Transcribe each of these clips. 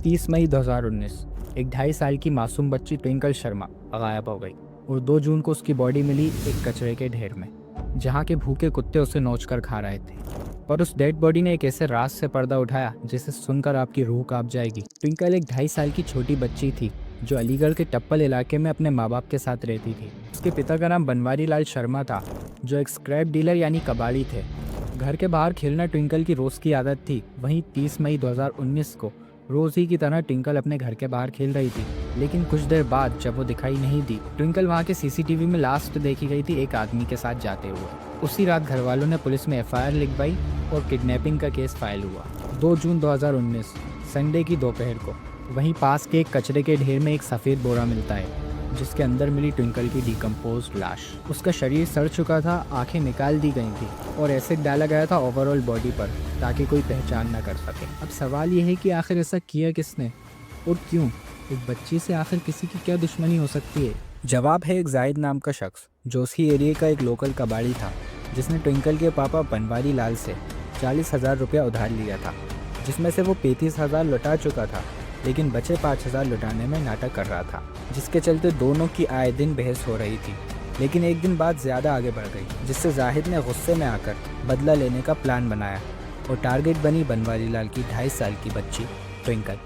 30 मई 2019 एक 2.5 साल की मासूम बच्ची ट्विंकल शर्मा गायब हो गई और 2 जून को उसकी बॉडी मिली एक कचरे के ढेर में, जहाँ के भूखे कुत्ते उसे नोच कर खा रहे थे। पर उस डेड बॉडी ने एक ऐसे राज से पर्दा उठाया जिसे सुनकर आपकी रूह कांप जाएगी। ट्विंकल एक 2.5 साल की छोटी बच्ची थी जो अलीगढ़ के टप्पल इलाके में अपने माँ बाप के साथ रहती थी। उसके पिता का नाम बनवारी लाल शर्मा था, जो एक स्क्रैप डीलर यानी कबाड़ी थे। घर के बाहर खेलना ट्विंकल की रोज की आदत थी। वहीं 30 मई 2019 को रोज ही की तरह ट्विंकल अपने घर के बाहर खेल रही थी, लेकिन कुछ देर बाद जब वो दिखाई नहीं दी, ट्विंकल वहाँ के सीसीटीवी में लास्ट देखी गई थी एक आदमी के साथ जाते हुए। उसी रात घर वालों ने पुलिस में एफआईआर लिखवाई और किडनैपिंग का केस फाइल हुआ। 2 जून 2019 संडे की दोपहर को वहीं पास के एक कचरे के ढेर में एक सफ़ेद बोरा मिलता है, जिसके अंदर मिली ट्विंकल की डिकम्पोज्ड लाश। उसका शरीर सड़ चुका था, आंखें निकाल दी गई थी और एसिड डाला गया था ओवरऑल बॉडी पर ताकि कोई पहचान न कर सके। अब सवाल यह है कि आखिर ऐसा किया किसने और क्यों? एक बच्ची से आखिर किसी की क्या दुश्मनी हो सकती है? जवाब है एक जाहिद नाम का शख्स, जो उसी एरिया का एक लोकल कबाड़ी था, जिसने ट्विंकल के पापा बनवारी लाल से 40,000 रुपया उधार लिया था, जिसमें से वो 35,000 लौटा चुका था, लेकिन बचे 5,000 लौटाने में नाटक कर रहा था, जिसके चलते दोनों की आए दिन बहस हो रही थी। लेकिन एक दिन बात ज़्यादा आगे बढ़ गई, जिससे जाहिद ने गुस्से में आकर बदला लेने का प्लान बनाया और टारगेट बनी बनवारी लाल की 2.5 साल की बच्ची ट्विंकल।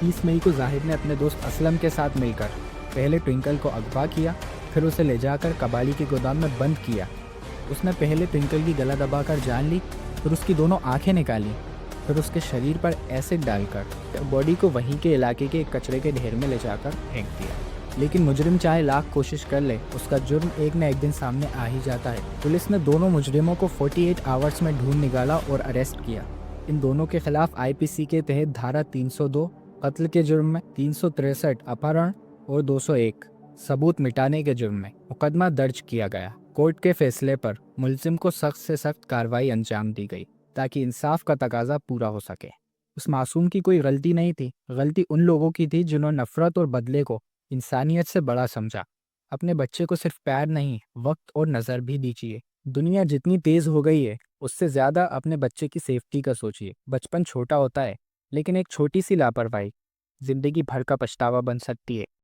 30 मई को जाहिद ने अपने दोस्त असलम के साथ मिलकर पहले ट्विंकल को अगवा किया, फिर उसे ले जाकर कबाड़ी के गोदाम में बंद किया। उसने पहले ट्विंकल की गला दबाकर जान ली, फिर उसकी दोनों आंखें निकाली, फिर उसके शरीर पर एसिड डालकर बॉडी को वहीं के इलाके के एक कचरे के ढेर में ले जाकर फेंक दिया। लेकिन मुजरिम चाहे लाख कोशिश कर ले, उसका जुर्म एक न एक दिन सामने आ ही जाता है। पुलिस ने दोनों मुजरिमों को 48 आवर्स में ढूंढ निकाला और अरेस्ट किया। इन दोनों के खिलाफ आईपीसी के तहत धारा 302 कत्ल के जुर्म में, 363 अपहरण और 201 सबूत मिटाने के जुर्म में मुकदमा दर्ज किया गया। कोर्ट के फैसले पर मुलजिम को सख्त से सख्त कार्रवाई अंजाम दी गई ताकि इंसाफ का तकाजा पूरा हो सके। उस मासूम की कोई गलती नहीं थी, गलती उन लोगों की थी जिन्होंने नफरत और बदले को इंसानियत से बड़ा समझा। अपने बच्चे को सिर्फ प्यार नहीं, वक्त और नज़र भी दीजिए। दुनिया जितनी तेज हो गई है, उससे ज़्यादा अपने बच्चे की सेफ्टी का सोचिए। बचपन छोटा होता है, लेकिन एक छोटी सी लापरवाही जिंदगी भर का पछतावा बन सकती है।